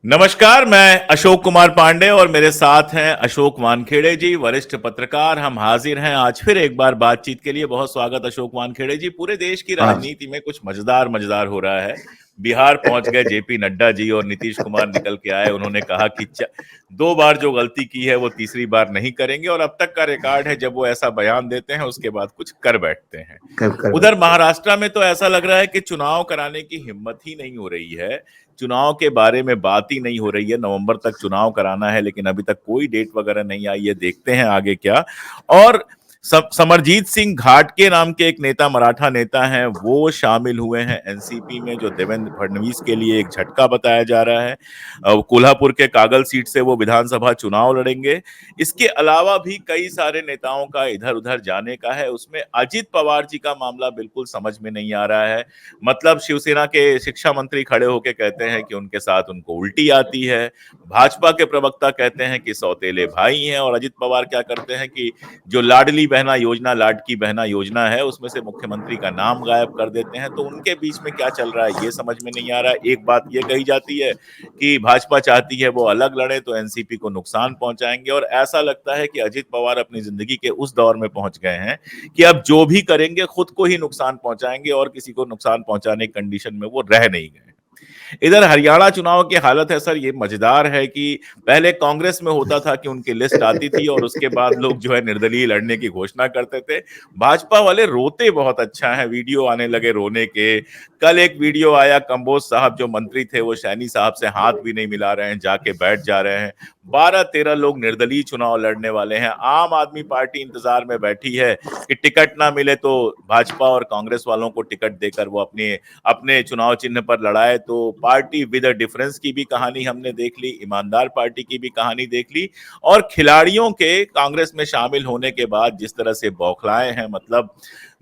नमस्कार, मैं अशोक कुमार पांडे और मेरे साथ हैं अशोक वानखेड़े जी, वरिष्ठ पत्रकार। हम हाजिर हैं आज फिर एक बार बातचीत के लिए। बहुत स्वागत अशोक वानखेड़े जी। पूरे देश की हाँ। राजनीति में कुछ मजेदार मजेदार हो रहा है। बिहार पहुंच गए जेपी नड्डा जी और नीतीश कुमार निकल के आए। उन्होंने कहा कि 2 बार जो गलती की है वो तीसरी बार नहीं करेंगे, और अब तक का रिकॉर्ड है, जब वो ऐसा बयान देते हैं उसके बाद कुछ कर बैठते हैं। कर उधर बैठते हैं। महाराष्ट्र में तो ऐसा लग रहा है कि चुनाव कराने की हिम्मत ही नहीं हो रही है। चुनाव के बारे में बात ही नहीं हो रही है। नवंबर तक चुनाव कराना है, लेकिन अभी तक कोई डेट वगैरह नहीं आई है। देखते हैं आगे क्या। और समरजीत सिंह घाटगे नाम के एक नेता, मराठा नेता हैं, वो शामिल हुए हैं एनसीपी में, जो देवेंद्र फडणवीस के लिए एक झटका बताया जा रहा है। कोल्हापुर के कागल सीट से वो विधानसभा चुनाव लड़ेंगे। इसके अलावा भी कई सारे नेताओं का इधर उधर जाने का है। उसमें अजित पवार जी का मामला बिल्कुल समझ में नहीं आ रहा है। मतलब शिवसेना के शिक्षा मंत्री खड़े होकर कहते हैं कि उनके साथ उनको उल्टी आती है। भाजपा के प्रवक्ता कहते हैं कि सौतेले भाई हैं। और अजित पवार क्या करते हैं कि जो लाडली बहना योजना, लाडकी बहना योजना है, उसमें से मुख्यमंत्री का नाम गायब कर देते हैं। तो उनके बीच में क्या चल रहा है ये समझ में नहीं आ रहा है। एक बात ये कही जाती है कि भाजपा चाहती है वो अलग लड़े तो एनसीपी को नुकसान पहुंचाएंगे, और ऐसा लगता है कि अजित पवार अपनी जिंदगी के उस दौर में पहुंच गए हैं कि अब जो भी करेंगे खुद को ही नुकसान पहुंचाएंगे, और किसी को नुकसान पहुंचाने की कंडीशन में वो रह नहीं गए। इधर हरियाणा चुनाव की हालत है सर, ये मजेदार है कि पहले कांग्रेस में होता था कि उनकी लिस्ट आती थी और उसके बाद लोग जो है निर्दलीय लड़ने की घोषणा करते थे। भाजपा वाले रोते बहुत अच्छा है, वीडियो आने लगे रोने के। कल एक वीडियो आया, कंबोज साहब जो मंत्री थे वो सैनी साहब से हाथ भी नहीं मिला रहे हैं, जाके बैठ जा रहे हैं। 12-13 लोग निर्दलीय चुनाव लड़ने वाले हैं। आम आदमी पार्टी इंतजार में बैठी है कि टिकट ना मिले तो भाजपा और कांग्रेस वालों को टिकट देकर वो अपने अपने चुनाव चिन्ह पर लड़ाए। तो पार्टी विद अ डिफरेंस की भी कहानी हमने देख ली, ईमानदार पार्टी की भी कहानी देख ली, और खिलाड़ियों के कांग्रेस में शामिल होने के बाद जिस तरह से बौखलाए हैं। मतलब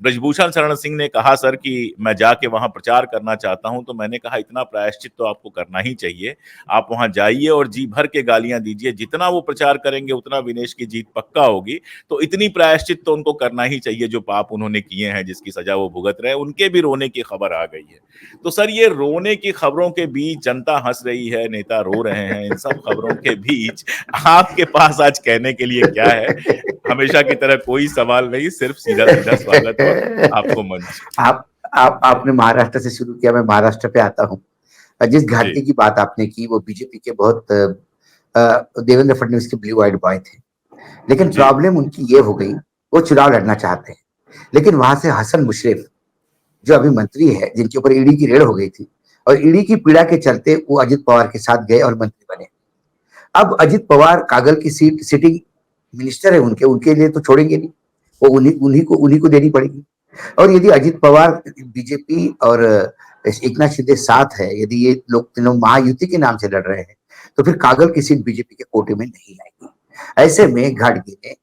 ब्रजभूषण शरण सिंह ने कहा सर कि मैं जाके वहां प्रचार करना चाहता हूं। तो मैंने कहा इतना प्रायश्चित तो आपको करना ही चाहिए। आप वहां जाइए और जी भर के गालियां दीजिए। जितना वो प्रचार करेंगे उतना विनेश की जीत पक्का होगी। तो इतनी प्रायश्चित तो उनको करना ही चाहिए, जो पाप उन्होंने किए हैं, जिसकी सजा वो भुगत रहे हैं। उनके भी रोने की खबर आ गई है। तो सर, ये रोने की खबरों के बीच जनता हंस रही है, नेता रो रहे हैं, इन सब खबरों के बीच आपके पास आज कहने के लिए क्या है? हमेशा की तरह कोई सवाल नहीं, सिर्फ सीधा सीधा स्वागत और आपको मंच। आपने महाराष्ट्र से शुरू किया, मैं महाराष्ट्र पे आता हूँ। जिस जी घाटी की बात आपने की वो बीजेपी के बहुत देवेंद्र फडणवीस के ब्लू आइड बॉय थे। लेकिन जी प्रॉब्लम उनकी ये हो गई, वो चुनाव लड़ना चाहते हैं, लेकिन वहां से हसन मुशर्रफ जो अभी मंत्री है, जिनके ऊपर ईडी की रेड हो गई थी, और ईडी की पीड़ा के चलते वो अजित पवार के साथ गए और मंत्री बने। अब अजित पवार कागल की सीट सिटिंग मिनिस्टर है, उनके उनके लिए तो छोड़ेंगे नहीं, वो उन्हीं को देनी पड़ेगी। और यदि अजित पवार बीजेपी और एकनाथ शिंदे साथ है, यदि ये लोग तीनों महायुति के नाम से लड़ रहे हैं, तो फिर कागल की सीट बीजेपी के कोटे में नहीं आएगी। ऐसे में घाटगे ने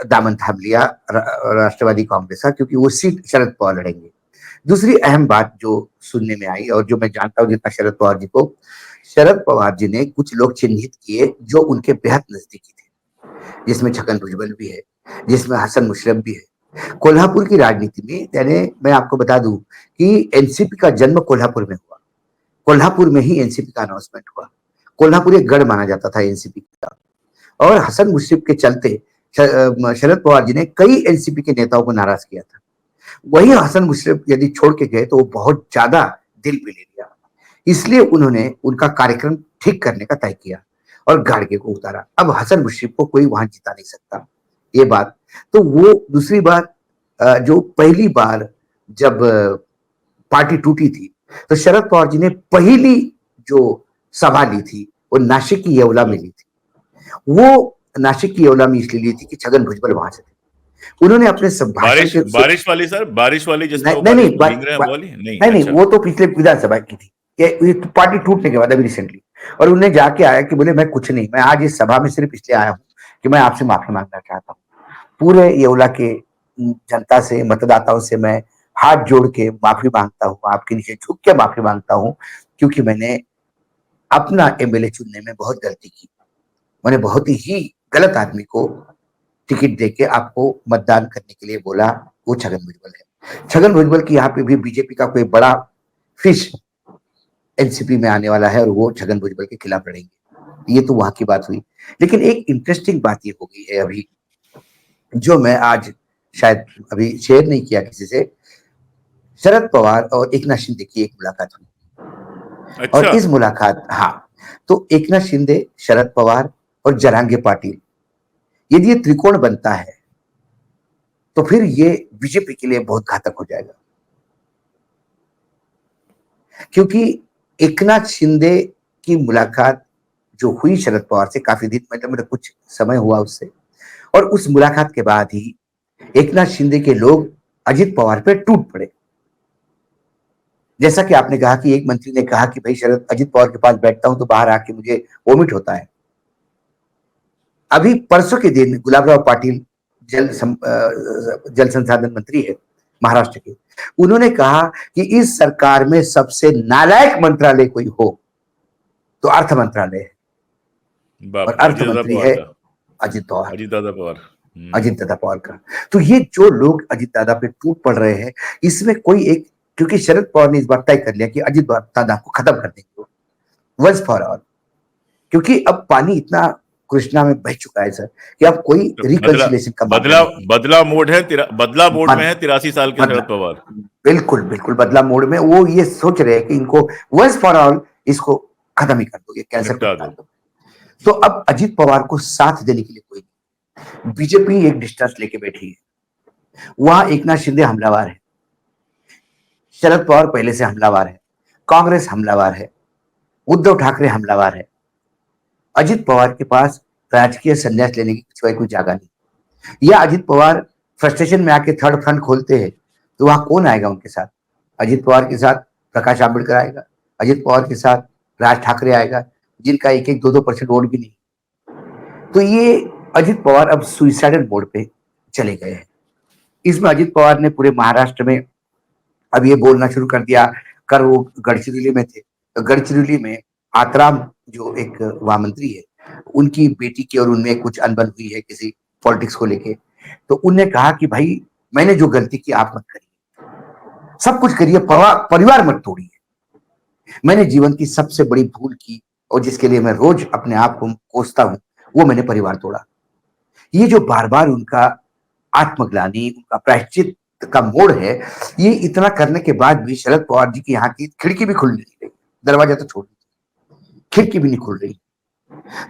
दामन थाम लिया राष्ट्रवादी कांग्रेस का, क्योंकि वो सीट शरद पवार लड़ेंगे। दूसरी अहम बात जो सुनने में आई, और जो मैं जानता हूं जितना शरद पवार जी को, शरद पवार जी ने कुछ लोग चिन्हित किए जो उनके बेहद नजदीकी थे, जिसमें छगन भुजबल भी है, जिसमें हसन मुशर्रफ भी है। कोल्हापुर की राजनीति में, यानी मैं आपको बता दूं कि एनसीपी का जन्म कोल्हापुर में हुआ। कोल्हापुर में ही एनसीपी का अनाउंसमेंट हुआ। कोल्हापुर एक गढ़ माना जाता था एनसीपी का, और हसन मुशर्रफ के चलते शरद पवार जी ने कई एनसीपी के नेताओं को नाराज किया था। वही हसन मुशर्रफ यदि छोड़ के गए तो वो बहुत ज्यादा दिल पे ले लिया, इसलिए उन्होंने उनका कार्यक्रम ठीक करने का तय किया और गाड़गे को उतारा। अब हसन मुशर्रफ को कोई वहां जिता नहीं सकता, ये बात। तो वो दूसरी बात, जो पहली बार जब पार्टी टूटी थी, तो शरद पवार जी ने पहली जो सभा ली थी वो नासिक की येवला में ली थी। वो नासिक की येवला में इसलिए ली थी कि छगन भुजबल वहां से थे। उन्होंने अपने भाषण बारिश के बारिश वाली सर, बारिश वाली जिसमें वो नहीं बारिश नहीं में भीग रहे हैं, बोली नहीं? नहीं नहीं, अच्छा। वो तो पिछले विधानसभा की थी, ये पार्टी टूटने के बाद अभी रिसेंटली। और उन्हें जाके आया कि बोले मैं कुछ नहीं, मैं आज इस सभा में सिर्फ इसलिए आया हूँ कि मैं आपसे माफी मांगना चाहता हूँ। पूरे येवला के जनता से, मतदाताओं से मैं हाथ जोड़ के माफी मांगता हूँ, आपके नीचे झुक के माफी मांगता हूँ, क्योंकि मैंने अपना एमएलए चुनने में बहुत गलती की। मैंने बहुत ही गलत आदमी को टिकट देके आपको मतदान करने के लिए बोला, वो छगन भुजबल है। छगन भुजबल की यहाँ पे भी बीजेपी का कोई बड़ा फिश एनसीपी में आने वाला है और वो छगन भुजबल के खिलाफ लड़ेंगे। ये तो वहां की बात हुई। लेकिन एक इंटरेस्टिंग बात ये हो गई है अभी, जो मैं आज शायद अभी शेयर नहीं किया किसी से। शरद पवार और एकनाथ शिंदे की एक मुलाकात हुई और अच्छा। इस मुलाकात, हाँ, तो एकनाथ शिंदे, शरद पवार और जरांगे पाटिल, यदि ये त्रिकोण बनता है तो फिर ये बीजेपी के लिए बहुत घातक हो जाएगा, क्योंकि एकनाथ शिंदे की मुलाकात जो हुई शरद पवार से, काफी दिन मतलब कुछ समय हुआ उससे, और उस मुलाकात के बाद ही एकनाथ शिंदे के लोग अजित पवार पे टूट पड़े। जैसा कि आपने कहा कि एक मंत्री ने कहा कि भाई शरद अजित पवार के पास बैठता हूं तो बाहर आके मुझे वोमिट होता है। अभी परसों के दिन गुलाबराव पाटिल जल संसाधन मंत्री है महाराष्ट्र के, उन्होंने कहा कि इस सरकार में सबसे नालायक मंत्रालय कोई हो तो अर्थ मंत्रालय है, और बाप रे, अर्थ अजीत दादा मंत्री पवार है का। अजित पवार, अजीत दादा पवार। अजित दादा पवार का। तो ये जो लोग अजित दादा पे टूट पड़ रहे हैं, इसमें कोई एक, क्योंकि शरद पवार ने इस बार तय कर लिया कि अजित दादा को खत्म कर देंगे वंस फॉर ऑल, क्योंकि अब पानी इतना कृष्णा में बह चुका है सर कि अब कोई तो बदला रिकंसिलिएशन का मामला बदला नहीं है। बदला मोड है, बदला मोड में बद, है 83 साल के बदला, शरद पवार। बिल्कुल बिल्कुल बदला मोड में वो ये सोच रहे हैं कि इनको वंस फॉर ऑल इसको खत्म ही कर दो, ये कैंसर को निपटा निकाल दो। दो। तो अब अजित पवार को साथ देने के लिए कोई नहीं, बीजेपी एक डिस्टेंस लेके बैठी है। वहां एकनाथ शिंदे हमलावर है, शरद पवार पहले से हमलावर है, कांग्रेस हमलावर है, उद्धव ठाकरे हमलावर है। अजित पवार के पास राजकीय संन्यास लेने की कोई जगह नहीं। या अजित पवार फ्रस्ट्रेशन में आके थर्ड फ्रंट खोलते हैं तो वहां कौन आएगा उनके साथ? अजित पवार के साथ प्रकाश आंबेडकर आएगा, अजित पवार के साथ राज ठाकरे आएगा, जिनका एक एक 2-2% वोट भी नहीं। तो ये अजित पवार अब सुइसाइडल मोड पे चले गए हैं। इसमें अजित पवार ने पूरे महाराष्ट्र में अब ये बोलना शुरू कर दिया। कर वो गढ़चिरौली में थे, तो गढ़चिरौली में आतराम जो एक वहां मंत्री है, उनकी बेटी की और उनमें कुछ अनबन हुई है किसी पॉलिटिक्स को लेके। तो उनने कहा कि भाई मैंने जो गलती की आप मत करिए, सब कुछ करिए, परिवार मत तोड़िए। मैंने जीवन की सबसे बड़ी भूल की और जिसके लिए मैं रोज अपने आप को कोसता हूं, वो मैंने परिवार तोड़ा। ये जो बार बार उनका आत्मग्लानि, उनका प्रायश्चित का मोड़ है, ये इतना करने के बाद भी शरद पवार जी की यहाँ की खिड़की भी खुल नहीं रही, दरवाजा तो छोड़ दीजिए, खिड़की भी नहीं खुल रही।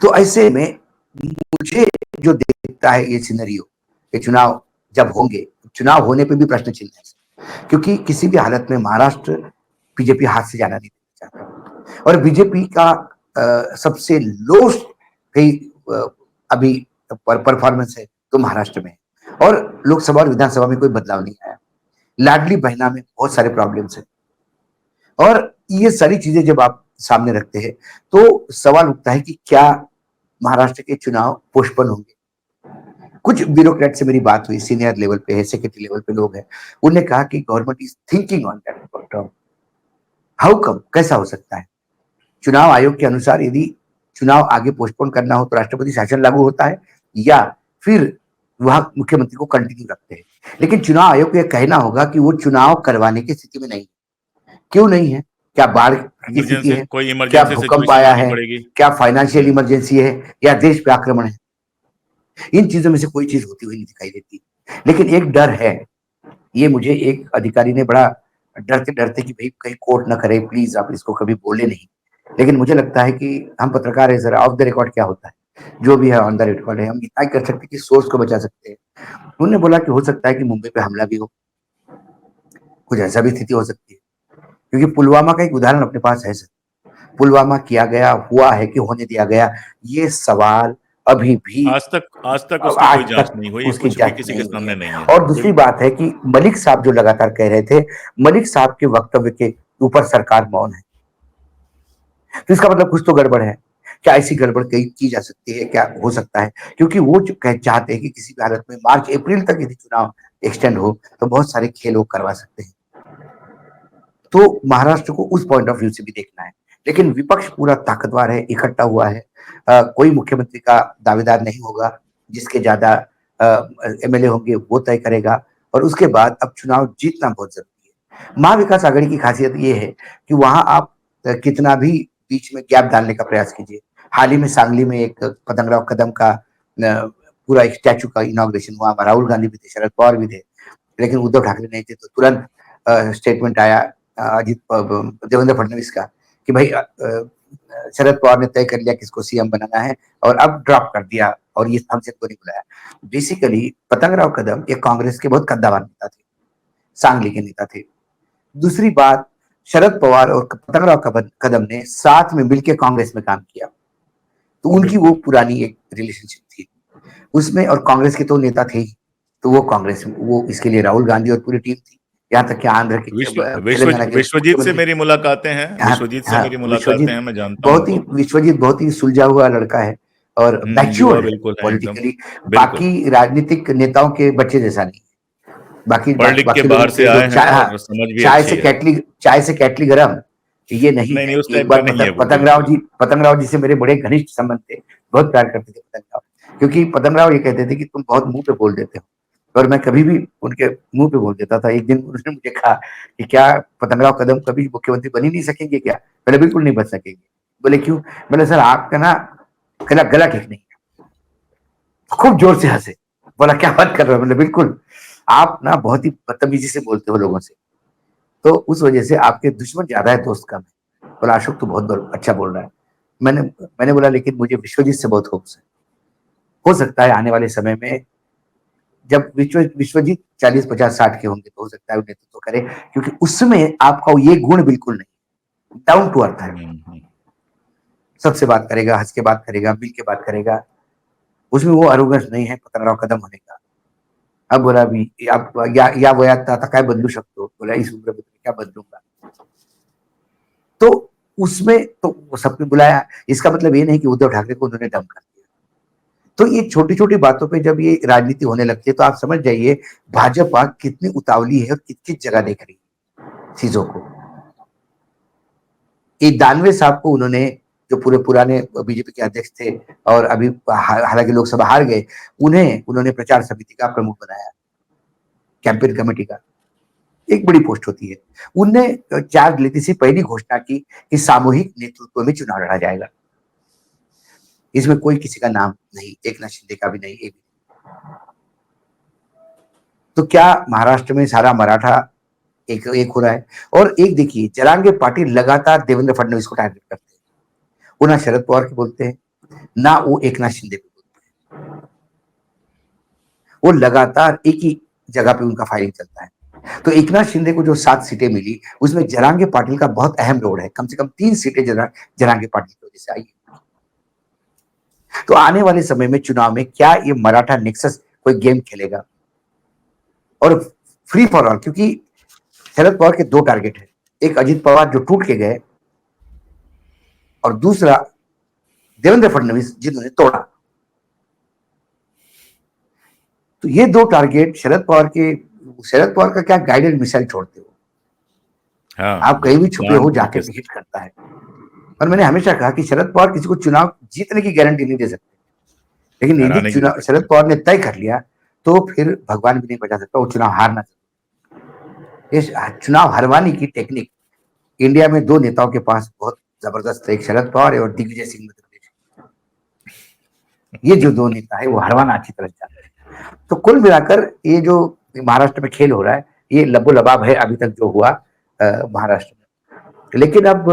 तो ऐसे में मुझे जो देखता है ये सिनेरियो, ये चुनाव जब होंगे, चुनाव होने पे भी प्रश्न चिन्ह है, क्योंकि किसी भी हालत में महाराष्ट्र बीजेपी हाथ से जाना नहीं चाहता, और बीजेपी का सबसे लो कई अभी परफॉर्मेंस है तो महाराष्ट्र में, और लोकसभा और विधानसभा में कोई बदलाव नहीं आया। लाडली बहना में बहुत सारे प्रॉब्लम्स है, और ये सारी चीजें जब आप सामने रखते हैं तो सवाल उठता है कि क्या महाराष्ट्र के चुनाव पोस्टपोन होंगे। कुछ ब्यूरोक्रेट से मेरी बात हुई, सीनियर लेवल पे है, सेक्रेटरी लेवल पे लोग हैं, उन्होंने कहा कि government is thinking on that. How come, कैसा हो सकता है? चुनाव आयोग के अनुसार यदि चुनाव आगे पोस्टपोन करना हो तो राष्ट्रपति शासन लागू होता है, या फिर वह मुख्यमंत्री को कंटिन्यू रखते हैं। लेकिन चुनाव आयोग को यह कहना होगा कि वो चुनाव करवाने की स्थिति में नहीं। क्यों नहीं है? क्या बाढ़ की स्थिति इमरजेंसी, है? कोई क्या इमरजेंसी भूकंप सिचुएशन आया लानी है? पड़ेगी। क्या फाइनेंशियल इमरजेंसी है? या देश पे आक्रमण है? इन चीजों में से कोई चीज होती हुई नहीं दिखाई देती। लेकिन एक डर है, ये मुझे एक अधिकारी ने बड़ा डरते डरते कि भाई कहीं कोर्ट ना करे, प्लीज आप इसको कभी बोले नहीं। लेकिन मुझे लगता है कि हम पत्रकार है, जरा ऑफ द रिकॉर्ड क्या होता है, जो भी है ऑन द रिकॉर्ड है, हम इतना ही कर सकते हैं कि सोर्स को बचा सकते हैं। उन्होंने बोला कि हो सकता है कि मुंबई पे हमला भी हो, कुछ ऐसा भी स्थिति हो सकती है, क्योंकि पुलवामा का एक उदाहरण अपने पास है सर। पुलवामा किया गया, हुआ है कि होने दिया गया, ये सवाल अभी भी आज तक उसकी आज कोई जांच तक नहीं हुई, उसकी कुछ भी जांच किसी के नहीं हुई सामने है। नहीं है। और दूसरी बिल्कुल। बात है कि मलिक साहब जो लगातार कह रहे थे, मलिक साहब के वक्तव्य के ऊपर सरकार मौन है, तो इसका मतलब कुछ तो गड़बड़ है। क्या ऐसी गड़बड़ कहीं की जा सकती है? क्या हो सकता है? क्योंकि वो जो चाहते हैं कि किसी भी हालत में मार्च अप्रैल तक यदि चुनाव एक्सटेंड हो तो बहुत सारे खेल वो करवा सकते हैं। तो महाराष्ट्र को उस पॉइंट ऑफ व्यू से भी देखना है। लेकिन विपक्ष पूरा ताकतवर है, इकट्ठा हुआ है। कोई मुख्यमंत्री का दावेदार नहीं होगा, जिसके ज्यादा एमएलए होंगे वो तय करेगा, और उसके बाद अब चुनाव जीतना बहुत जरूरी है। महाविकास आघाड़ी की खासियत ये है कि वहां आप कितना भी बीच में गैप डालने का प्रयास कीजिए। हाल ही में सांगली में एक पतंगराव कदम का पूरा एक स्टैचू का इनॉग्रेशन हुआ, राहुल गांधी भी थे, शरद पवार भी थे, लेकिन उद्धव ठाकरे नहीं थे। तो तुरंत स्टेटमेंट आया देवेंद्र फडणवीस का कि भाई शरद पवार ने तय कर लिया किसको सीएम बनाना है और अब ड्रॉप कर दिया और ये फंक्शन को नहीं बुलाया। बेसिकली पतंगराव कदम एक कांग्रेस के बहुत कद्दावर नेता थे, सांगली के नेता थे। दूसरी बात, शरद पवार और पतंगराव कदम ने साथ में मिलकर कांग्रेस में काम किया, तो उनकी वो पुरानी एक रिलेशनशिप थी उसमें, और कांग्रेस के तो नेता थे ही, तो वो कांग्रेस वो इसके लिए राहुल गांधी और पूरी टीम थी। यहाँ तक कि आंध्र के विश्वजीत से मेरी मुलाकातें हैं, विश्वजीत से मेरी मुलाकातें हैं, मैं जानता हूं उनको। विश्वजीत बहुत ही सुलझा हुआ लड़का है और मैच्योर बिल्कुल पॉलिटिकली, बाकी राजनीतिक नेताओं के बच्चे जैसा नहीं। बाकी के बाहर से आए हैं और समझ भी चाय से कैटली गरम, ये नहीं है। एक बार पतंगराव जी से मेरे बड़े घनिष्ठ संबंध थे, बहुत प्यार करते थे पतंगराव, क्योंकि पतंगराव ये कहते थे कि तुम बहुत मुंह पे बोल देते हो, और मैं कभी भी उनके मुंह पे बोल देता था। एक दिन उन्होंने मुझे कहा कि क्या पतंगराव कदम कभी मुख्यमंत्री बन ही नहीं सकेंगे क्या? मैंने बिल्कुल नहीं बन सकेंगे। बोले क्यों? बोले सर आपका ना गला ठीक नहीं है। खूब जोर से हंसे, बोला क्या बात कर रहे हो? बोले बिल्कुल, आप ना बहुत ही बदतमीजी से बोलते हो लोगों से, तो उस वजह से आपके दुश्मन ज्यादा है, दोस्त कम है। बोला अशोक तो बहुत अच्छा बोल रहा है। मैंने बोला लेकिन मुझे विश्वजीत से बहुत होप्स है, हो सकता है आने वाले समय में जब विश्वजीत 40, 50, 60 के होंगे तो हो सकता है नेतृत्व तो करे, क्योंकि उसमें आपका ये गुण बिल्कुल नहीं, डाउन टू अर्थ है। सबसे बात करेगा, हंस के बात करेगा, मिल के बात करेगा, उसमें वो अरोगेंस नहीं है पतंगराव कदम होने का। अब बोला अभी या वयात आता काय बदलू शकतो? बोला इस उम्र में क्या बदलूंगा? तो उसमें तो सबने बुलाया, इसका मतलब ये नहीं कि उद्धव ठाकरे को उन्होंने डम कर दिया। तो ये छोटी छोटी बातों पे जब ये राजनीति होने लगती है तो आप समझ जाइए भाजपा कितनी उतावली है और किस जगह देख रही है चीजों को। ये दानवे साहब को उन्होंने, जो पूरे पुराने बीजेपी के अध्यक्ष थे और अभी हालांकि लोकसभा हार गए, उन्हें उन्होंने प्रचार समिति का प्रमुख बनाया, कैंपेन कमेटी का। एक बड़ी पोस्ट होती है। उनने चार्ज लेती सी पहली घोषणा की कि सामूहिक नेतृत्व में चुनाव लड़ा जाएगा। इसमें कोई किसी का नाम नहीं, एकनाथ शिंदे का भी नहीं, एक भी। तो क्या महाराष्ट्र में सारा मराठा एक हो रहा है? और एक देखिए जरांगे पाटिल लगातार देवेंद्र फडणवीस को टारगेट करते हैं, वो ना शरद पवार के बोलते हैं ना वो एकनाथ शिंदे पे बोलते हैं, वो लगातार एक ही जगह पे उनका फायरिंग चलता है। तो एकनाथ शिंदे को जो 7 सीटें मिली उसमें जरांगे पाटिल का बहुत अहम रोल है, कम से कम 3 सीटें जरांगे पाटिल की वजह से आई। तो आने वाले समय में चुनाव में क्या ये मराठा नेक्सस कोई गेम खेलेगा? और फ्री फॉर ऑल, क्योंकि शरद पवार के 2 टारगेट है, एक अजित पवार जो टूट के गए और दूसरा देवेंद्र फडणवीस जिन्होंने तोड़ा। तो ये 2 टारगेट शरद पवार का क्या गाइडेड मिसाइल छोड़ते हो? हाँ, आप कहीं भी छुपे हो जाके हिट करता है। और मैंने हमेशा कहा कि शरद पवार किसी को चुनाव जीतने की गारंटी नहीं दे सकते, लेकिन यदि चुनाव शरद पवार ने तय कर लिया तो फिर भगवान भी नहीं बचा सकता, वो चुनाव हारना चाहिए। इस चुनाव हरवाने की टेक्निक इंडिया में 2 नेताओं के पास बहुत जबरदस्त है, एक शरद पवार और दिग्विजय सिंह मध्य प्रदेश। ये जो 2 नेता है वो हरवाना अच्छी तरह जानते हैं। तो कुल मिलाकर ये जो महाराष्ट्र में खेल हो रहा है ये लबो लबाब है अभी तक जो हुआ महाराष्ट्र में। लेकिन अब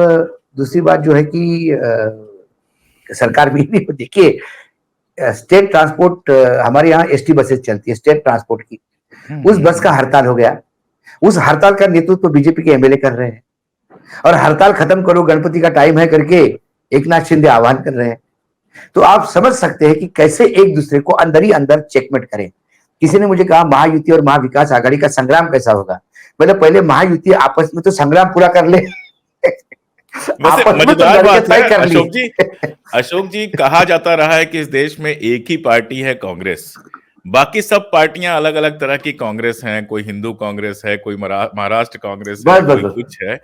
दूसरी बात जो है कि सरकार भी नहीं, देखिए स्टेट ट्रांसपोर्ट, हमारे यहाँ एसटी बसेस चलती है स्टेट ट्रांसपोर्ट की, उस बस का हड़ताल हो गया। उस हड़ताल का नेतृत्व बीजेपी के एमएलए कर रहे हैं, और हड़ताल खत्म करो गणपति का टाइम है करके एकनाथ शिंदे आह्वान कर रहे हैं। तो आप समझ सकते हैं कि कैसे एक दूसरे को अंदर ही अंदर चेकमेट करें। किसी ने मुझे कहा महायुति और महाविकास आघाड़ी का संग्राम कैसा होगा? मतलब पहले महायुति आपस में तो संग्राम पूरा कर ले। मजेदार बात है अशोक जी, कहा जाता रहा है कि इस देश में एक ही पार्टी है कांग्रेस, बाकी सब पार्टियां अलग अलग तरह की कांग्रेस हैं, कोई हिंदू कांग्रेस है, कोई महाराष्ट्र कांग्रेस है, बस बस कोई बस। कुछ है।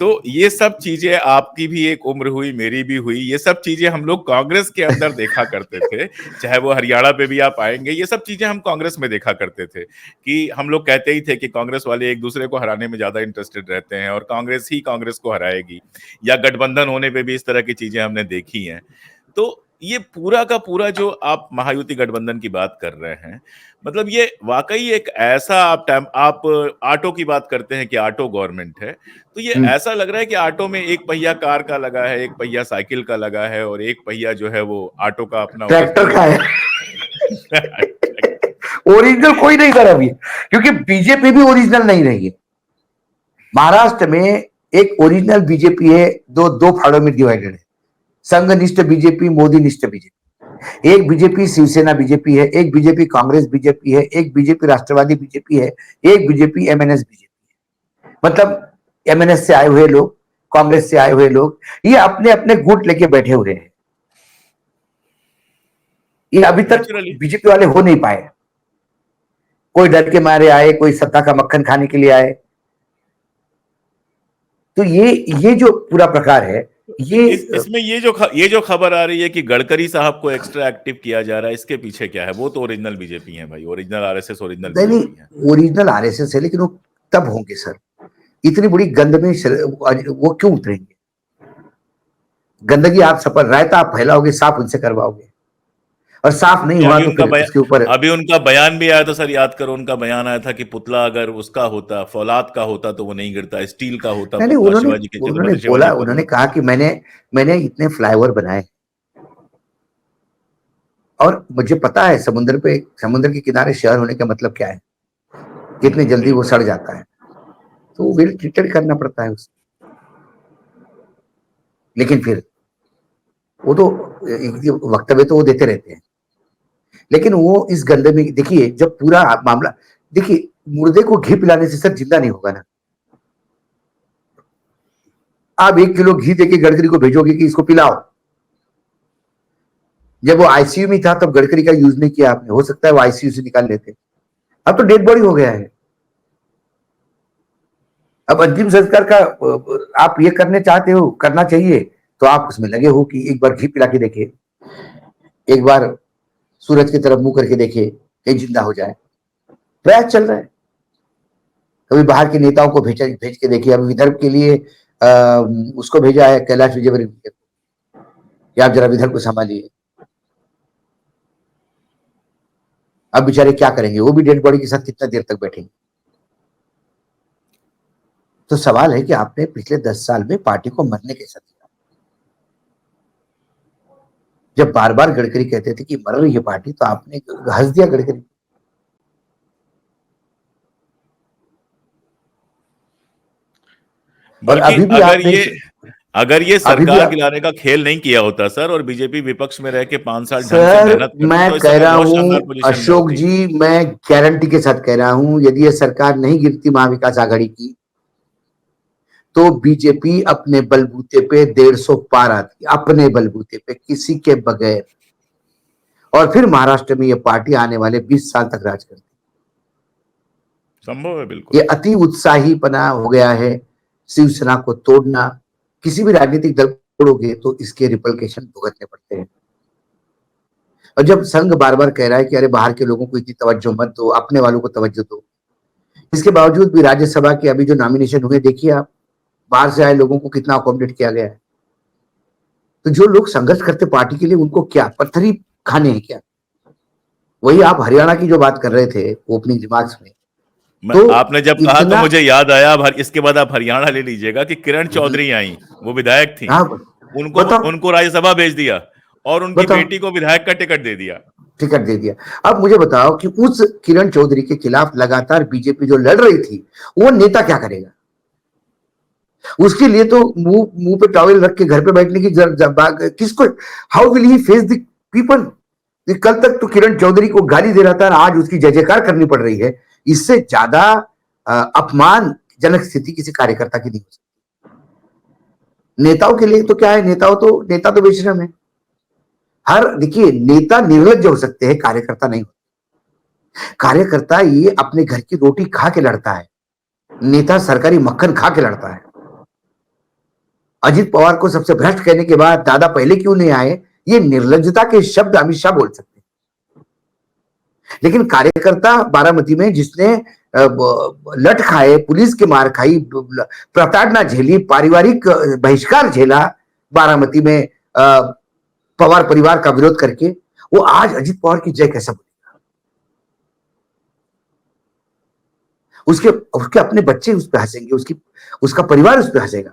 तो ये सब चीजें, आपकी भी एक उम्र हुई, मेरी भी हुई, ये सब चीजें हम लोग कांग्रेस के अंदर देखा करते थे। चाहे वो हरियाणा पे भी आप आएंगे, ये सब चीजें हम कांग्रेस में देखा करते थे कि हम लोग कहते ही थे कि कांग्रेस वाले एक दूसरे को हराने में ज्यादा इंटरेस्टेड रहते हैं और कांग्रेस ही कांग्रेस को हराएगी, या गठबंधन होने पे भी इस तरह की चीजें हमने देखी हैं। तो ये पूरा का पूरा जो आप महायुति गठबंधन की बात कर रहे हैं, मतलब ये वाकई एक ऐसा, आप ऑटो की बात करते हैं कि ऑटो गवर्नमेंट है, तो ये ऐसा लग रहा है कि ऑटो में एक पहिया कार का लगा है, एक पहिया साइकिल का लगा है, और एक पहिया जो है वो ऑटो का अपना ट्रैक्टर ओरिजिनल का है। ओरिजिनल कोई नहीं सर अभी, क्योंकि बीजेपी भी ओरिजिनल नहीं रही है। महाराष्ट्र में एक ओरिजिनल बीजेपी है, दो दो फाड़ों में डिवाइडेड है। संघनिष्ठ बीजेपी, मोदी निष्ठ बीजेपी। एक बीजेपी शिवसेना बीजेपी है, एक बीजेपी कांग्रेस बीजेपी है, एक बीजेपी राष्ट्रवादी बीजेपी है, एक बीजेपी एमएनएस बीजेपी है। मतलब एमएनएस से आए हुए लोग, कांग्रेस से आए हुए लोग, ये अपने अपने गुट लेके बैठे हुए हैं। ये अभी तक नेचुरली। बीजेपी वाले हो नहीं पाए। कोई डर के मारे आए, कोई सत्ता का मक्खन खाने के लिए आए। तो ये जो पूरा प्रकार है, ये इसमें ये जो खबर आ रही है कि गडकरी साहब को एक्स्ट्रा एक्टिव किया जा रहा है, इसके पीछे क्या है? वो तो ओरिजिनल बीजेपी है भाई, ओरिजिनल आरएसएस, ओरिजिनल नहीं नहीं, बीजेपी है। ओरिजिनल आरएसएस है, लेकिन वो तब होंगे सर, इतनी बड़ी गंद में वो क्यों उतरेंगे? गंदगी आप सफल, रायता आप फैलाओगे, साफ उनसे करवाओगे, और साफ नहीं हुआ अभी तो उनका फिर उसके ऊपर। अभी उनका बयान भी आया था सर, याद करो, उनका बयान आया था कि पुतला अगर उसका होता, फौलाद का होता, तो वो नहीं गिरता, स्टील का होता नहीं नहीं, पुतला उन्होंने शिवाजी के, उन्होंने छत्रपति बोला, शिवाजी का उन्होंने तो। कहा कि मैंने इतने फ्लाईओवर बनाए, और मुझे पता है समुद्र पे, समुद्र के किनारे शहर होने का मतलब क्या है, कितनी जल्दी वो बिल्कुल। सड़ जाता है। तो वेल ट्रीटेड करना पड़ता है उसे। लेकिन फिर वो तो वक्तव्य तो वो देते रहते हैं, लेकिन वो इस गंदे में देखिए, जब पूरा मामला, देखिए, मुर्दे को घी पिलाने से सर जिंदा नहीं होगा ना। आप 1 किलो घी देके गडकरी को भेजोगे कि इसको पिलाओ। जब वो आईसीयू में था तब गडकरी का यूज नहीं किया आपने, हो सकता है वो आईसीयू से निकाल लेते। अब तो डेड बॉडी हो गया है। अब अंतिम संस्कार का आप ये करने चाहते हो, करना चाहिए, तो आप उसमें लगे हो कि एक बार घी पिला के देखे, एक बार सूरज की तरफ मुंह करके देखे, कहीं जिंदा हो जाए। प्रयास चल रहा है। कभी बाहर के नेताओं को भेज के देखिए। अभी विदर्भ के लिए उसको भेजा है, कैलाश विजयवर्गीय को, कि आप जरा विदर्भ को संभालिए। अब बेचारे क्या करेंगे, वो भी डेड बॉडी के साथ कितना देर तक बैठेंगे? तो सवाल है कि आपने पिछले 10 साल में पार्टी को मरने कैसा दिया? जब बार बार गडकरी कहते थे कि मर रही है पार्टी, तो आपने हंस दिया गडकरी। और बल्कि अभी भी आप देख, अगर ये अभी भी सरकार आप, गिराने का खेल नहीं किया होता सर, और बीजेपी विपक्ष में रह के 5 साल ढंग से सर मेहनत करती, मैं तो इस कह समय रहा बहुत हूं शानदार पोजीशन में अशोक होती। जी, मैं गारंटी के साथ कह रहा हूं, यदि ये सरकार नहीं गिरती महाविकास आघाड़ी की, तो बीजेपी अपने बलबूते पे 150 पार आती, अपने बलबूते पे, किसी के बगैर। और फिर महाराष्ट्र में ये पार्टी आने वाले 20 साल तक राज करती। संभव है, ये बिल्कुल। अति उत्साहीपना हो गया है, शिवसेना को तोड़ना। किसी भी राजनीतिक दल को तोड़ोगे तो इसके रिपलकेशन भुगतने पड़ते हैं। और जब संघ बार बार कह रहा है कि अरे बाहर के लोगों को इतनी तवज्जो मत दो, अपने वालों को तवज्जो दो, इसके बावजूद भी राज्यसभा के अभी जो नॉमिनेशन हुए, देखिए आप, बाहर से आए लोगों को कितना अकोमोडेट किया गया है। तो जो लोग संघर्ष करते पार्टी के लिए, उनको क्या पत्थर ही खाने हैं क्या? वही आप हरियाणा की जो बात कर रहे थे ओपनिंग रिमार्क्स में, तो आपने जब कहा तो इतना, मुझे याद आया, अब इसके बाद आप हरियाणा ले लीजिएगा कि किरण चौधरी आई, वो विधायक थी, हाँ, उनको बताओ उनको राज्यसभा भेज दिया, और उनकी बताओ, बेटी को विधायक का टिकट दे दिया। टिकट दे दिया। अब मुझे बताओ कि उस किरण चौधरी के खिलाफ लगातार बीजेपी जो लड़ रही थी, वो नेता क्या करेगा? उसके लिए तो मुंह मुंह पे टॉवेल रख के घर पे बैठने की किसको, how will he face the people? कल तक तो किरण चौधरी को गाली दे रहा था, आज उसकी जय जयकार करनी पड़ रही है। इससे ज्यादा अपमानजनक स्थिति किसी कार्यकर्ता की नहीं हो सकती। नेताओं के लिए तो क्या है, नेता तो बेशरम है। हर देखिए, नेता निर्लज्ज हो सकते हैं, कार्यकर्ता नहीं। कार्यकर्ता ये अपने घर की रोटी खा के लड़ता है, नेता सरकारी मक्खन खा के लड़ता है। अजित पवार को सबसे भ्रष्ट कहने के बाद दादा पहले क्यों नहीं आए, ये निर्लज्जता के शब्द अमित शाह बोल सकते हैं। लेकिन कार्यकर्ता बारामती में जिसने लठ खाए, पुलिस के मार खाई, प्रताड़ना झेली, पारिवारिक बहिष्कार झेला बारामती में पवार परिवार का विरोध करके, वो आज अजित पवार की जय कैसे बोलेगा? उसके उसके अपने बच्चे उस पर हंसेंगे, उसका परिवार उस पर हंसेगा।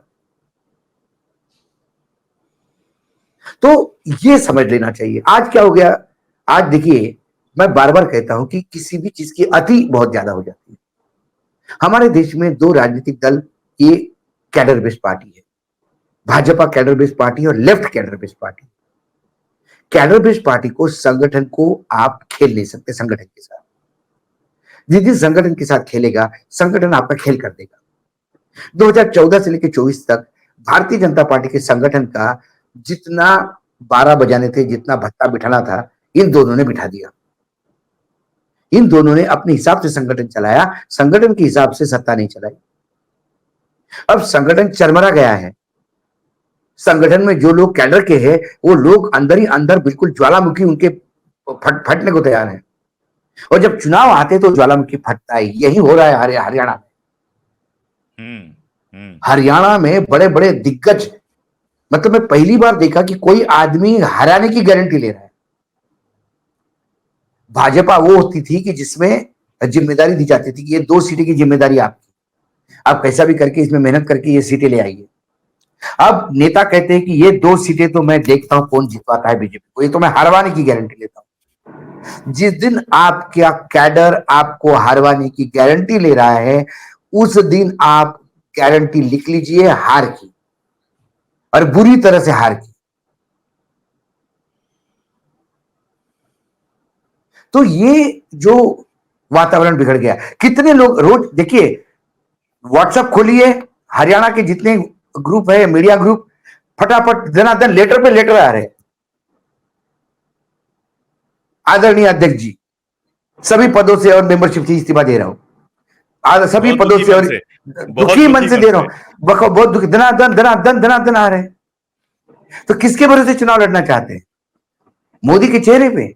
तो ये समझ लेना चाहिए। आज क्या हो गया, आज देखिए, मैं बार बार कहता हूं कि किसी भी चीज की अति बहुत ज्यादा हो जाती है। हमारे देश में दो राजनीतिक दल, ये कैडर बेस्ड पार्टी है, भाजपा कैडर बेस्ड पार्टी और left cadre based party. Cadre based party को, संगठन को आप खेल नहीं सकते संगठन के साथ। जिस संगठन के साथ खेलेगा, संगठन आपका खेल कर देगा। 2014 से लेकर 24 तक भारतीय जनता पार्टी के संगठन का जितना 12 बजाने थे, जितना भत्ता बिठाना था, इन दोनों ने बिठा दिया। इन दोनों ने अपने हिसाब से संगठन चलाया, संगठन के हिसाब से सत्ता नहीं चलाई। अब संगठन चरमरा गया है। संगठन में जो लोग कैडर के हैं, वो लोग अंदर ही अंदर बिल्कुल ज्वालामुखी उनके फटने को तैयार है। और जब चुनाव आते तो ज्वालामुखी फटता है। यही हो रहा है हरियाणा में। हरियाणा में बड़े बड़े दिग्गज, मतलब मैं पहली बार देखा कि कोई आदमी हराने की गारंटी ले रहा है। भाजपा वो होती थी कि जिसमें जिम्मेदारी दी जाती थी कि ये 2 सीटें की जिम्मेदारी आपकी, आप कैसा भी करके इसमें मेहनत करके ये सीटें ले आइए। अब नेता कहते हैं कि ये 2 सीटें तो मैं देखता हूं कौन जितवाता है बीजेपी को, ये तो मैं हरवाने की गारंटी लेता हूं। जिस दिन आपका कैडर आपको हरवाने की गारंटी ले रहा है, उस दिन आप गारंटी लिख लीजिए हार की, और बुरी तरह से हार की। तो ये जो वातावरण बिगड़ गया, कितने लोग रोज देखिए, व्हाट्सएप खोलिए, हरियाणा के जितने ग्रुप है, मीडिया ग्रुप, फटाफट धनाधन लेटर पे लेटर आ रहे। आदरणीय अध्यक्ष जी, सभी पदों से और मेंबरशिप से इस्तीफा दे रहा हूं, सभी पदों से और दुखी मन से दे रहा हूं, बहुत दुखी, धनाधन धनाधन धनाधन आ रहे। तो किसके भरोसे चुनाव लड़ना चाहते हैं? मोदी के चेहरे पे?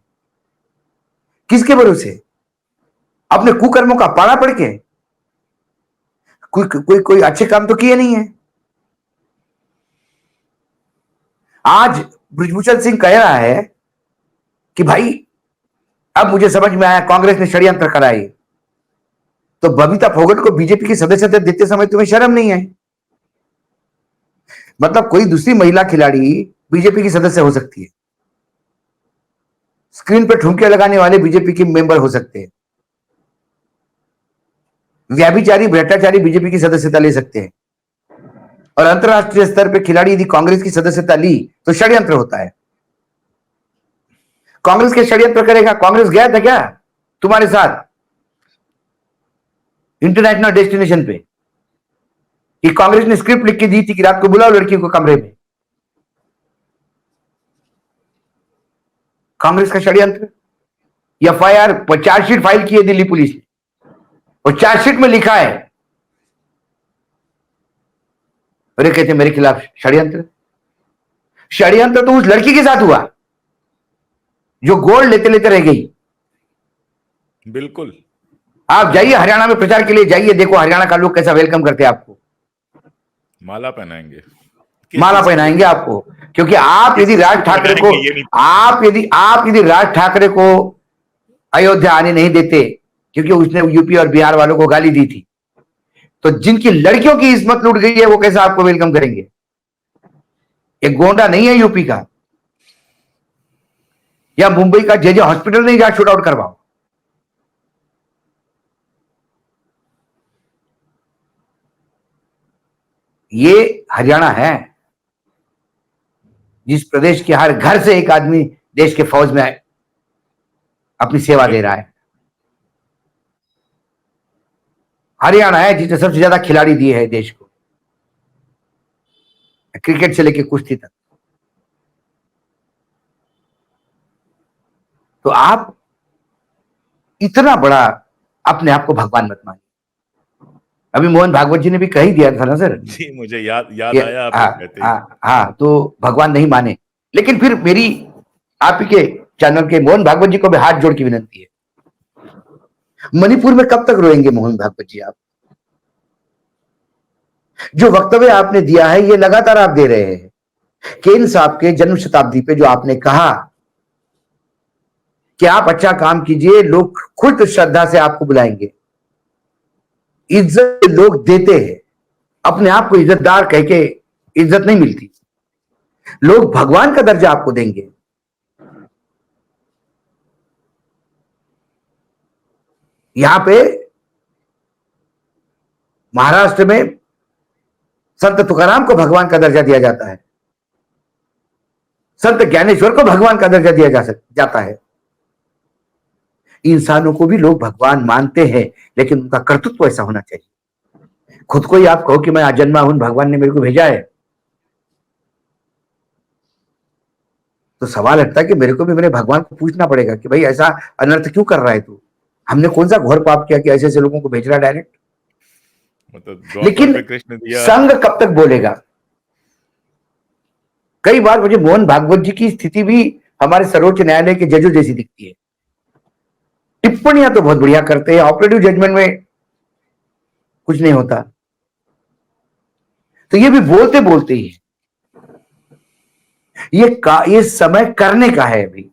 किसके भरोसे? अपने कुकर्मों का पाला पड़ के? कोई अच्छे काम तो किए नहीं है। आज बृजभूषण सिंह कह रहा है कि भाई अब मुझे समझ में आया कांग्रेस ने षड्यंत्र कराई। तो बबीता फोगट को बीजेपी की सदस्यता देते समय तुम्हें शर्म नहीं आई? मतलब कोई दूसरी महिला खिलाड़ी बीजेपी की सदस्य हो सकती है, स्क्रीन पर ठुमके लगाने वाले बीजेपी के मेंबर हो सकते हैं, व्यभिचारी भ्रष्टाचारी बीजेपी की सदस्यता ले सकते हैं, और अंतरराष्ट्रीय स्तर पर खिलाड़ी यदि कांग्रेस की सदस्यता ली तो षड्यंत्र होता है। कांग्रेस के षड्यंत्र करेगा? कांग्रेस गया था क्या तुम्हारे साथ इंटरनेशनल डेस्टिनेशन पे कि कांग्रेस ने स्क्रिप्ट लिख के दी थी कि रात को बुलाओ लड़कियों को कमरे में? कांग्रेस का षड्यंत्र। एफआईआर, चार्जशीट फाइल की है दिल्ली पुलिस ने, और चार्जशीट में लिखा है, अरे कहते मेरे खिलाफ षड्यंत्र। षड्यंत्र तो उस लड़की के साथ हुआ जो गोल्ड लेते लेते रह गई। बिल्कुल। आप जाइए हरियाणा में प्रचार के लिए, जाइए, देखो हरियाणा का लोग कैसा वेलकम करते हैं आपको। माला पहनाएंगे, माला पहनाएंगे आपको, क्योंकि आप यदि राज ठाकरे को, आप यदि राज ठाकरे को अयोध्या आने नहीं देते, क्योंकि उसने यूपी और बिहार वालों को गाली दी थी, तो जिनकी लड़कियों की इस्मत लूट गई है वो कैसे आपको वेलकम करेंगे? एक गोंडा नहीं है यूपी का, या मुंबई का जे हॉस्पिटल नहीं जहां शूट आउट करवाओ। ये हरियाणा है जिस प्रदेश के हर घर से एक आदमी देश के फौज में अपनी सेवा दे रहा है। हरियाणा है जिसने सबसे ज्यादा खिलाड़ी दिए हैं देश को, क्रिकेट से लेकर कुश्ती तक। तो आप इतना बड़ा अपने आप को भगवान मत मानिए। अभी मोहन भागवत जी ने भी कह ही दिया था ना सर जी, मुझे याद कि आया आपके हाँ कहते ही। हाँ हाँ, तो भगवान नहीं माने। लेकिन फिर मेरी आप ही के चैनल के मोहन भागवत जी को भी हाथ जोड़ की विनती है, मणिपुर में कब तक रोएंगे मोहन भागवत जी आप? जो वक्तव्य आपने दिया है ये लगातार आप दे रहे हैं। केन साहब के जन्म शताब्दी पे जो आपने कहा कि आप अच्छा काम कीजिए, लोग खुद श्रद्धा से आपको बुलाएंगे। इज्जत लोग देते हैं, अपने आप को इज्जतदार कह के इज्जत नहीं मिलती। लोग भगवान का दर्जा आपको देंगे। यहां पे महाराष्ट्र में संत तुकाराम को भगवान का दर्जा दिया जाता है, संत ज्ञानेश्वर को भगवान का दर्जा दिया जाता है। इंसानों को भी लोग भगवान मानते हैं, लेकिन उनका कर्तृत्व ऐसा होना चाहिए। खुद को ही आप कहो कि मैं अजन्मा हूं, भगवान ने मेरे को भेजा है, तो सवाल हटता है कि मेरे को भी मेरे भगवान को पूछना पड़ेगा कि भाई ऐसा अनर्थ क्यों कर रहा है तू? हमने कौन सा घोर पाप किया कि ऐसे ऐसे लोगों को भेज रहा है डायरेक्ट? मतलब द्वापर लेकिन पे कृष्ण दिया। संघ कब तक बोलेगा? कई बार मुझे मोहन भागवत जी की स्थिति भी हमारे सर्वोच्च न्यायालय के जजों जैसी दिखती है। टिप्पणियां तो बहुत बढ़िया करते हैं, ऑपरेटिव जजमेंट में कुछ नहीं होता, तो ये भी बोलते बोलते ही ये समय करने का है। अभी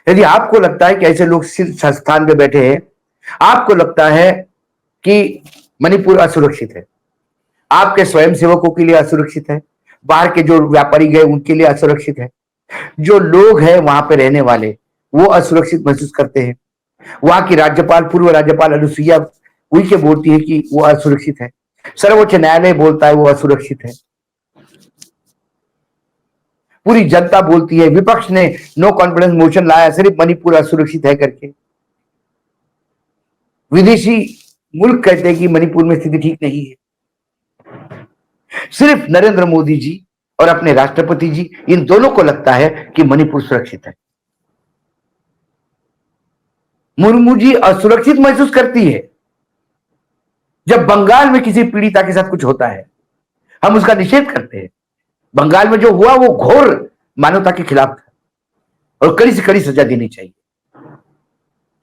यदि आपको लगता है कि ऐसे लोग संस्थान पे बैठे हैं, आपको लगता है कि मणिपुर असुरक्षित है, आपके स्वयंसेवकों के लिए असुरक्षित है, बाहर के जो व्यापारी गए उनके लिए असुरक्षित है, जो लोग हैं वहां पे रहने वाले वो असुरक्षित महसूस करते हैं। वहां की राज्यपाल, पूर्व राज्यपाल अनुसुईया उइके बोलती है कि वो असुरक्षित है, सर्वोच्च न्यायालय बोलता है वो असुरक्षित है, पूरी जनता बोलती है, विपक्ष ने नो कॉन्फिडेंस मोशन लाया सिर्फ मणिपुर असुरक्षित है करके, विदेशी मुल्क कहते हैं कि मणिपुर में स्थिति ठीक नहीं है। सिर्फ नरेंद्र मोदी जी और अपने राष्ट्रपति जी, इन दोनों को लगता है कि मणिपुर सुरक्षित है। मुर्मू जी असुरक्षित महसूस करती है जब बंगाल में किसी पीड़िता के साथ कुछ होता है, हम उसका निषेध करते हैं। बंगाल में जो हुआ वो घोर मानवता के खिलाफ था और कड़ी से कड़ी सजा देनी चाहिए।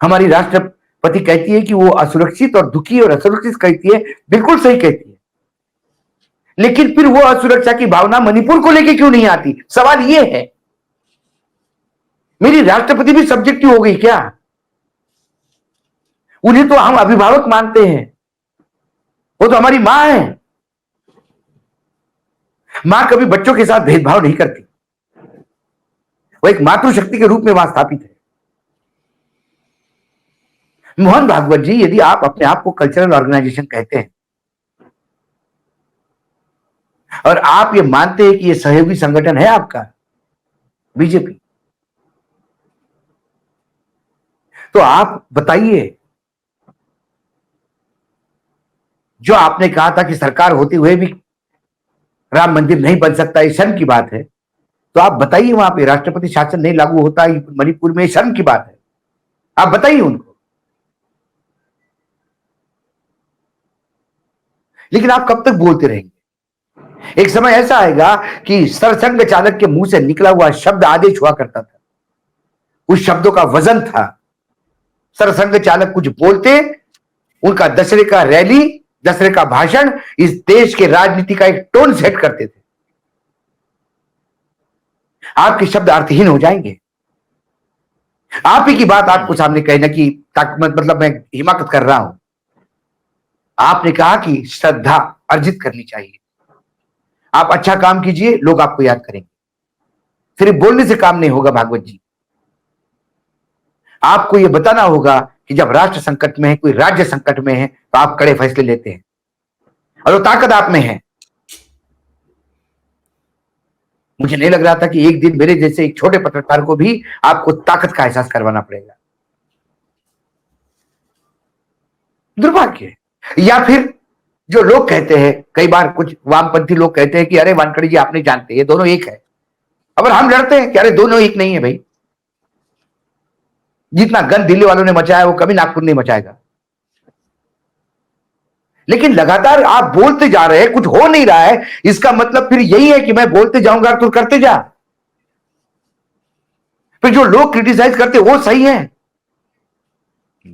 हमारी राष्ट्रपति कहती है कि वो असुरक्षित और दुखी और असुरक्षित कहती है, बिल्कुल सही कहती है, लेकिन फिर वो असुरक्षा की भावना मणिपुर को लेके क्यों नहीं आती? सवाल ये है। मेरी राष्ट्रपति भी सब्जेक्टिव हो गई क्या? उन्हें तो हम अभिभावक मानते हैं, वो तो हमारी मां है। मां कभी बच्चों के साथ भेदभाव नहीं करती, वो एक मातृशक्ति के रूप में वहां स्थापित है। मोहन भागवत जी, यदि आप अपने आप को कल्चरल ऑर्गेनाइजेशन कहते हैं और आप ये मानते हैं कि ये सहयोगी संगठन है आपका बीजेपी, तो आप बताइए, जो आपने कहा था कि सरकार होते हुए भी राम मंदिर नहीं बन सकता, ये शर्म की बात है, तो आप बताइए वहां पे राष्ट्रपति शासन नहीं लागू होता मणिपुर में, शर्म की बात है, आप बताइए उनको। लेकिन आप कब तक बोलते रहेंगे? एक समय ऐसा आएगा कि सरसंघ चालक के मुंह से निकला हुआ शब्द आदेश हुआ करता था, उस शब्दों का वजन था। सरसंघ चालक कुछ बोलते, उनका दशहरे का रैली, दशहरे का भाषण इस देश के राजनीति का एक टोन सेट करते थे। आपके शब्द अर्थहीन हो जाएंगे। आप ही की बात आपको सामने कहना कि मतलब मैं हिमाकत कर रहा हूं। आपने कहा कि श्रद्धा अर्जित करनी चाहिए, आप अच्छा काम कीजिए, लोग आपको याद करेंगे। सिर्फ बोलने से काम नहीं होगा भागवत जी, आपको यह बताना होगा कि जब राष्ट्र संकट में है, कोई राज्य संकट में है, तो आप कड़े फैसले लेते हैं और वो ताकत आप में है। मुझे नहीं लग रहा था कि एक दिन मेरे जैसे एक छोटे पत्रकार को भी आपको ताकत का एहसास करवाना पड़ेगा। दुर्भाग्य। या फिर जो लोग कहते हैं, कई बार कुछ वामपंथी लोग कहते हैं कि अरे वानखड़े जी आप नहीं जानते, ये दोनों एक है। अब हम लड़ते हैं कि अरे दोनों एक नहीं है भाई, जितना गंद दिल्ली वालों ने मचाया वो कभी नागपुर नहीं मचाएगा। लेकिन लगातार आप बोलते जा रहे हैं, कुछ हो नहीं रहा है, इसका मतलब फिर यही है कि मैं बोलते जाऊंगा तो करते जा। फिर जो लोग क्रिटिसाइज करते वो सही है,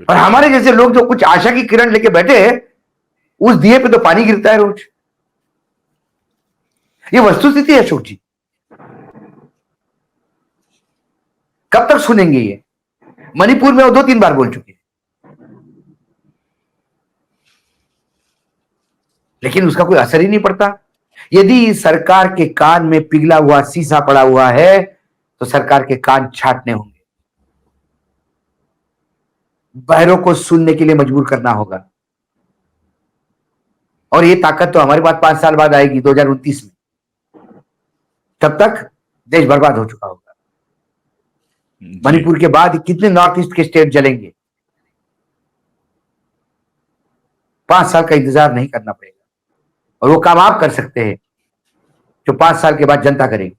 और हमारे जैसे लोग जो कुछ आशा की किरण लेके बैठे हैं, उस दिए पे तो पानी गिरता है रोज। ये वस्तुस्थिति है अशोक जी। कब तक सुनेंगे ये? मणिपुर में वो 2-3 बार बोल चुके हैं, लेकिन उसका कोई असर ही नहीं पड़ता। यदि सरकार के कान में पिघला हुआ शीशा पड़ा हुआ है तो सरकार के कान छाटने होंगे, बहरों को सुनने के लिए मजबूर करना होगा। और ये ताकत तो हमारे पास 5 साल बाद आएगी, 2029 में। तब तक देश बर्बाद हो चुका होगा। मणिपुर के बाद कितने नॉर्थ ईस्ट के स्टेट जलेंगे? 5 साल का इंतजार नहीं करना पड़ेगा, और वो काम आप कर सकते हैं जो 5 साल के बाद जनता करेगी।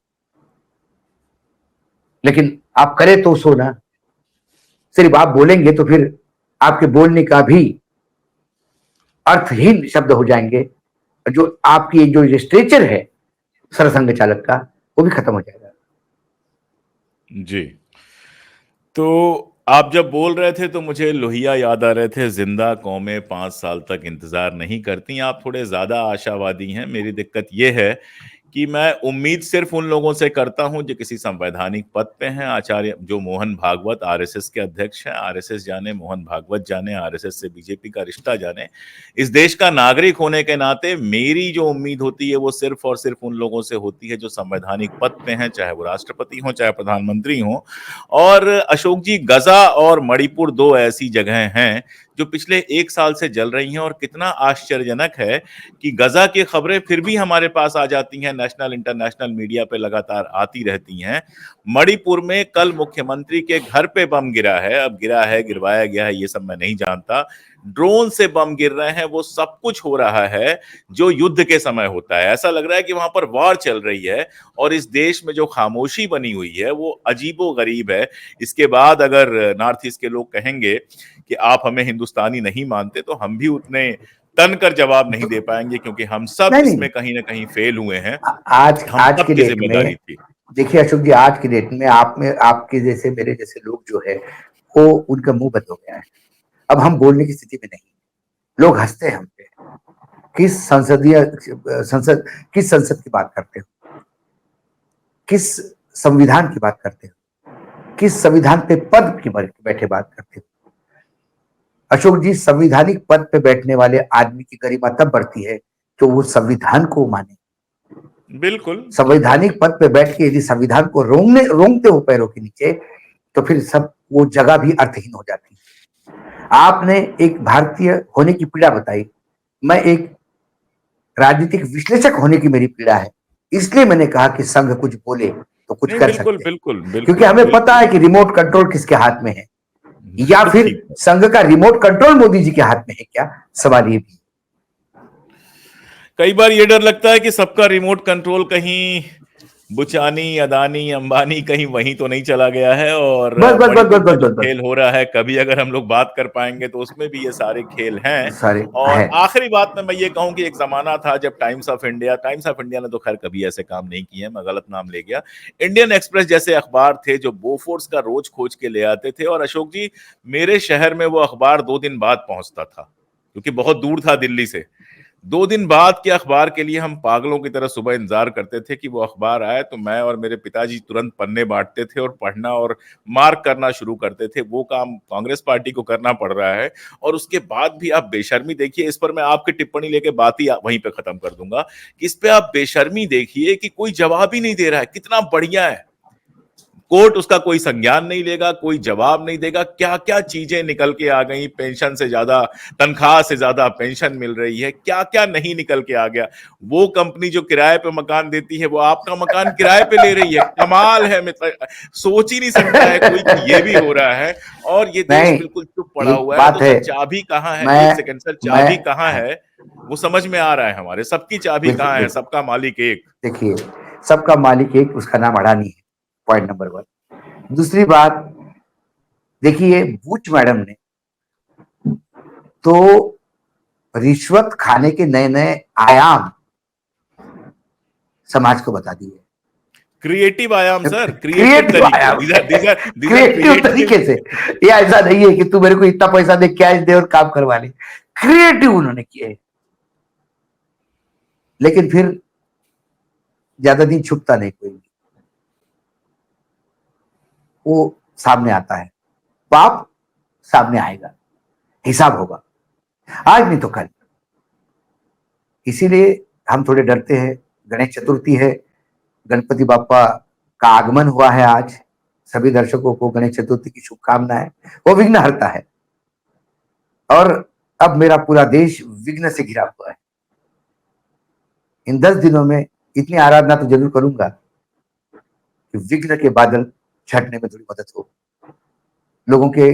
लेकिन आप करें तो सो ना, सिर्फ आप बोलेंगे तो फिर आपके बोलने का भी अर्थहीन शब्द हो जाएंगे, जो आपकी जो स्ट्रेचर है सरसंघ चालक का, वो भी खत्म हो जाएगा। जी, तो आप जब बोल रहे थे तो मुझे लोहिया याद आ रहे थे, जिंदा कौमें 5 साल तक इंतजार नहीं करती। आप थोड़े ज्यादा आशावादी हैं। मेरी दिक्कत यह है कि मैं उम्मीद सिर्फ उन लोगों से करता हूं जो किसी संवैधानिक पद पे हैं। आचार्य जो मोहन भागवत आरएसएस के अध्यक्ष हैं, आरएसएस जाने, मोहन भागवत जाने, आरएसएस से बीजेपी का रिश्ता जाने, इस देश का नागरिक होने के नाते मेरी जो उम्मीद होती है वो सिर्फ और सिर्फ उन लोगों से होती है जो संवैधानिक पद पे हैं, चाहे वो राष्ट्रपति हो, चाहे प्रधानमंत्री हो। और अशोक जी, गजा और मणिपुर 2 ऐसी जगहें हैं जो पिछले 1 साल से जल रही हैं, और कितना आश्चर्यजनक है कि गजा की खबरें फिर भी हमारे पास आ जाती हैं, नेशनल इंटरनेशनल मीडिया पे लगातार आती रहती हैं। मणिपुर में कल मुख्यमंत्री के घर पे बम गिरा है। अब गिरा है, गिरवाया गया है, ये सब मैं नहीं जानता। ड्रोन से बम गिर रहे हैं, वो सब कुछ हो रहा है जो युद्ध के समय होता है। ऐसा लग रहा है कि वहां पर वॉर चल रही है, और इस देश में जो खामोशी बनी हुई है वो अजीबोगरीब है। इसके बाद अगर नॉर्थ ईस्ट के लोग कहेंगे कि आप हमें हिंदुस्तानी नहीं मानते, तो हम भी उतने तन कर जवाब नहीं दे पाएंगे, क्योंकि हम सब नहीं, इसमें कहीं ना कहीं फेल हुए हैं। आज हम आज की सबकी डेट जिम्मेदारी में थी। देखिए अशोक जी, आज की डेट में आपके जैसे मेरे जैसे लोग जो है वो उनका मुंह बंद हो गया है। अब हम बोलने की स्थिति में नहीं। लोग हंसते हैं हम पे। किस संसद की बात करते हो, किस संविधान की बात करते हो, किस संविधान पे पद की बैठे बात करते हो? अशोक जी, संवैधानिक पद पे बैठने वाले आदमी की गरिमा तब बढ़ती है तो वो संविधान को माने। बिल्कुल। संवैधानिक पद पे बैठ के यदि संविधान को रोंगते हो पैरों के नीचे, तो फिर सब वो जगह भी अर्थहीन हो जाती है। आपने एक भारतीय होने की पीड़ा बताई, मैं एक राजनीतिक विश्लेषक होने की मेरी पीड़ा है। इसलिए मैंने कहा कि संघ कुछ बोले तो कुछ कर बिल्कुल सकते हैं, बिल्कुल बिल्कुल, क्योंकि हमें पता है कि रिमोट कंट्रोल किसके हाथ में है, या फिर संघ का रिमोट कंट्रोल मोदी जी के हाथ में है क्या? सवाल ये भी। कई बार ये डर लगता है कि सबका रिमोट कंट्रोल कहीं बुचानी, अदानी, अंबानी कहीं वहीं तो नहीं चला गया है, और मणिपुर का जो खेल हो रहा है, कभी अगर हम लोग बात कर पाएंगे तो उसमें भी ये सारे खेल हैं। सारे और है। आखिरी बात में मैं ये कहूं कि एक जमाना था जब टाइम्स ऑफ इंडिया ने तो खैर कभी ऐसे काम नहीं किए, मैं गलत नाम ले गया, इंडियन एक्सप्रेस जैसे अखबार थे जो बोफोर्स का रोज खोज के ले आते थे। और अशोक जी, मेरे शहर में वो अखबार 2 दिन बाद पहुंचता था, क्योंकि बहुत दूर था दिल्ली से। 2 दिन बाद के अखबार के लिए हम पागलों की तरह सुबह इंतजार करते थे कि वो अखबार आए, तो मैं और मेरे पिताजी तुरंत पन्ने बांटते थे और पढ़ना और मार्क करना शुरू करते थे। वो काम कांग्रेस पार्टी को करना पड़ रहा है। और उसके बाद भी आप बेशर्मी देखिए, इस पर मैं आपकी टिप्पणी लेके बात ही वहीं पे खत्म कर दूंगा कि इस पे आप बेशर्मी देखिए कि कोई जवाब ही नहीं दे रहा है। कितना बढ़िया है, कोर्ट उसका कोई संज्ञान नहीं लेगा, कोई जवाब नहीं देगा। क्या क्या चीजें निकल के आ गई, पेंशन से ज्यादा, तनख्वाह से ज्यादा पेंशन मिल रही है, क्या क्या नहीं निकल के आ गया। वो कंपनी जो किराए पे मकान देती है वो आपका मकान किराए पे ले रही है। कमाल है, मतलब सोच ही नहीं सकता है कोई कि ये भी हो रहा है। और ये देश बिल्कुल चुप पड़ा हुआ है। तो सर चाबी कहाँ है? एक सेकंड सर, चाबी कहाँ है वो समझ में आ रहा है हमारे सबकी। चाबी कहाँ है? सबका मालिक एक। देखिए, सबका मालिक एक, उसका नाम अडानी है, पॉइंट नंबर 1। दूसरी बात, देखिए बूच मैडम ने तो रिश्वत खाने के नए नए आयाम समाज को बता दिए। क्रिएटिव आयाम सर, क्रिएटिव क्रिएटिव तरीके, आयाम these are क्रिएटिव creative। तरीके से। ये ऐसा नहीं है कि तू मेरे को इतना पैसा दे, कैश दे और काम करवा ले। क्रिएटिव उन्होंने किए। लेकिन फिर ज्यादा दिन छुपता नहीं कोई, वो सामने आता है, पाप सामने आएगा, हिसाब होगा, आज नहीं तो कल। इसीलिए हम थोड़े डरते हैं। गणेश चतुर्थी है, गणपति बापा का आगमन हुआ है आज। सभी दर्शकों को गणेश चतुर्थी की शुभकामनाएं। वो विघ्नहर्ता है और अब मेरा पूरा देश विघ्न से घिरा हुआ है। इन 10 दिनों में इतनी आराधना तो जरूर करूंगा कि विघ्न के बादल छटने में थोड़ी मदद हो। लोगों के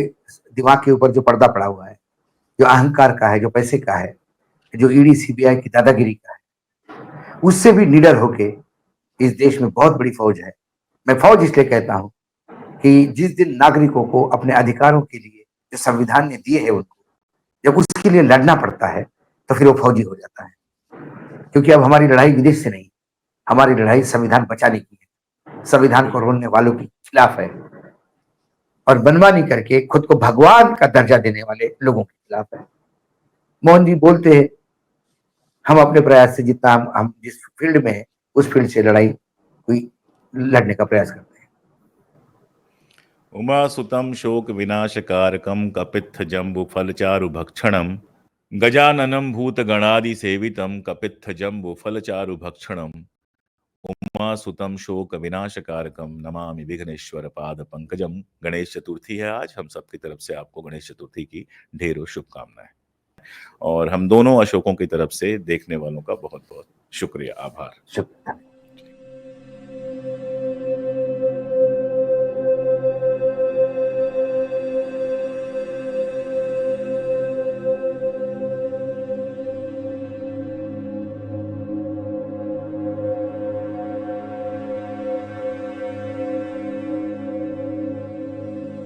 दिमाग के ऊपर जो पर्दा पड़ा हुआ है, जो अहंकार का है, जो पैसे का है, जो ईडी सीबीआई की दादागिरी का है, उससे भी निडर होके इस देश में बहुत बड़ी फौज है। मैं फौज इसलिए कहता हूं कि जिस दिन नागरिकों को अपने अधिकारों के लिए जो संविधान ने दिए हैं उनको जब उसके लिए लड़ना पड़ता है तो फिर वो फौजी हो जाता है। क्योंकि अब हमारी लड़ाई विदेश से नहीं, हमारी लड़ाई संविधान बचाने की है, संविधान को रोलने वालों के खिलाफ है और मनमानी करके खुद को भगवान का दर्जा देने वाले लोगों के खिलाफ है। मोहन जी बोलते हैं हम अपने प्रयास से जितना हम जिस फील्ड में है उस फील्ड से लड़ाई हुई लड़ने का प्रयास करते हैं। उमा सुतम शोक विनाशकारकम कपित्थ जम्बु फलचारु भक्षणम गजाननम भूत गणादि सेवितम कपित्थ जम्बु फलचारु भक्षणम उमा सुतम शोक विनाशकारकम नमामि विघ्नेश्वर पाद पंकजम। गणेश चतुर्थी है आज, हम सबकी तरफ से आपको गणेश चतुर्थी की ढेरों शुभकामनाएं और हम दोनों अशोकों की तरफ से देखने वालों का बहुत बहुत शुक्रिया, आभार। शुक्रिया।